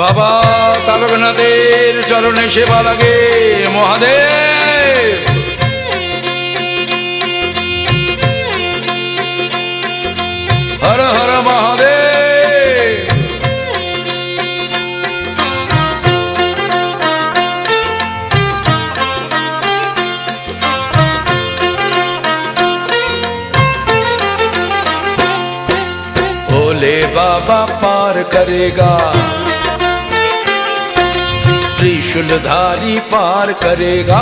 বাবা তারকনাথের চরণে সেবা লাগে মহাদেব। হর হর মহাদেব। भोले बाबा पार करेगा, त्रिशूलधारी पार करेगा।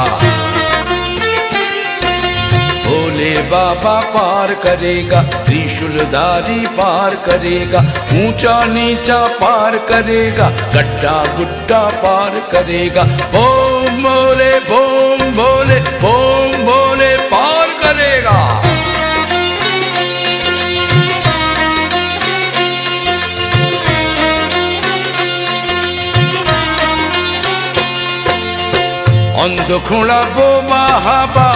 भोले बाबा पार करेगा, त्रिशूलधारी पार करेगा। ऊंचा नीचा पार करेगा, गड्ढा गुड्ढा पार करेगा। ओम भोले बोम भोले बोम भोले पार करेगा। অন্ধ খোঁড়া বোবা হাবা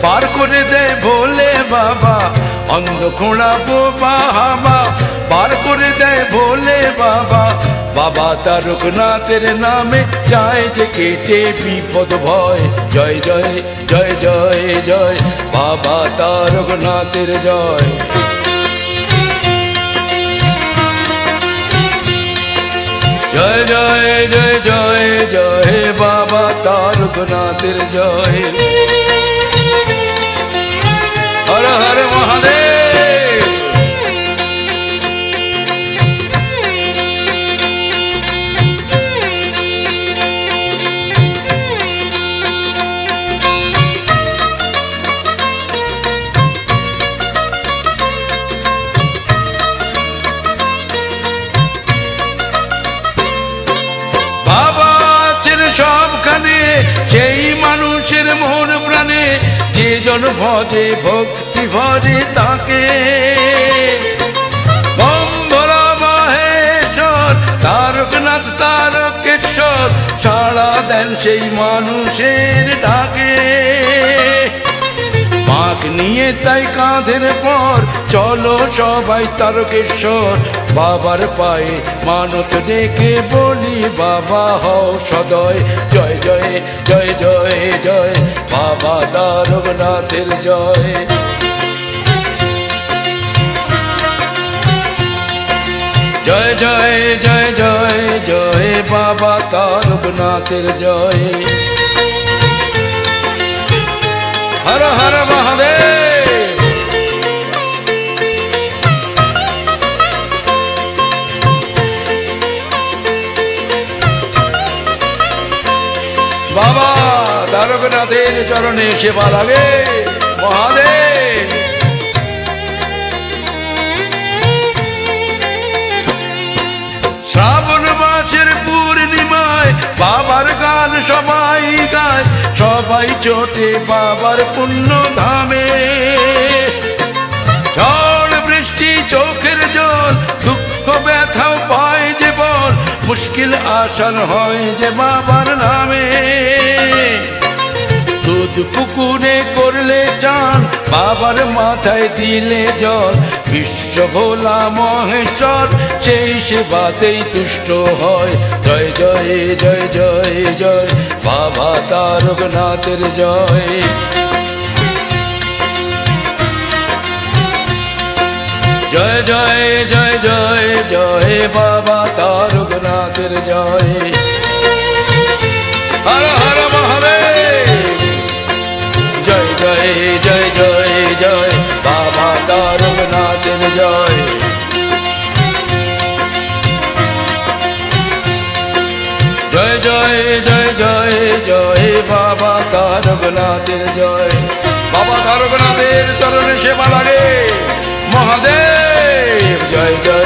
পার করে দেয় ভোলে বাবা। অন্ধ খোঁড়া বোবা হাবা পার করে দেয় ভোলে বাবা। বাবা তারকনাথের নামে চায় যে কেটে বিপদ ভয়। জয় জয় জয় জয় জয় বাবা তারকনাথের জয়। জয় জয় জয় জয় জয় বাবা তারকনাথের জয়। হর হর মহাদেব। সবখানে সেই মানুষের মন প্রাণে যে জন ভজে ভক্তি ভজে তাকে। বম ভোলা মহেশ্বর তারকনাথ তারকেশ্বর সাড়া দেন সেই মানুষের ডাকে। মাগ নিয়ে তাই কাঁধের পর চলো সবাই তারকেশ্বর। বাবার পায়ে মানত ডেকে বলি বাবা হও সদয়। জয় জয় জয় জয় জয় বাবা তারকনাথের জয়। জয় জয় জয় জয় জয় বাবা তারকনাথের জয়। হর হর মহাদেব। বাবা তারকনাথের চরণে সেবা লাগে মহাদেব। শ্রাবণ মাসের পূর্ণিমায় বাবার গান সবাই গায়। সবাই চোটে বাবার পুণ্য ধামে। ঝড় বৃষ্টি চোখের জল দুঃখ ব্যথাও পায় যে বল। মুশকিল আসান হয় যে বাবার নামে। দুধ পুকুরে করলে চান বাবার মাথায় দিলে জল। বিশ্ব ভোলা মহেশ্বর সেই সেবাতেই তুষ্ট হয়। জয় জয় জয় জয় জয় বাবা তারকনাথের জয়। জয় জয় জয় জয় জয় বাবা তারকনাথের জয়। হর হর মহাদেব। জয় জয় জয় জয় জয় বাবা তারকনাথের জয়। জয় জয় জয় জয় জয় বাবা তারকনাথের জয়। বাবা তারকনাথের চরণে সেবা লাগে মহাদেব। জয় জয়।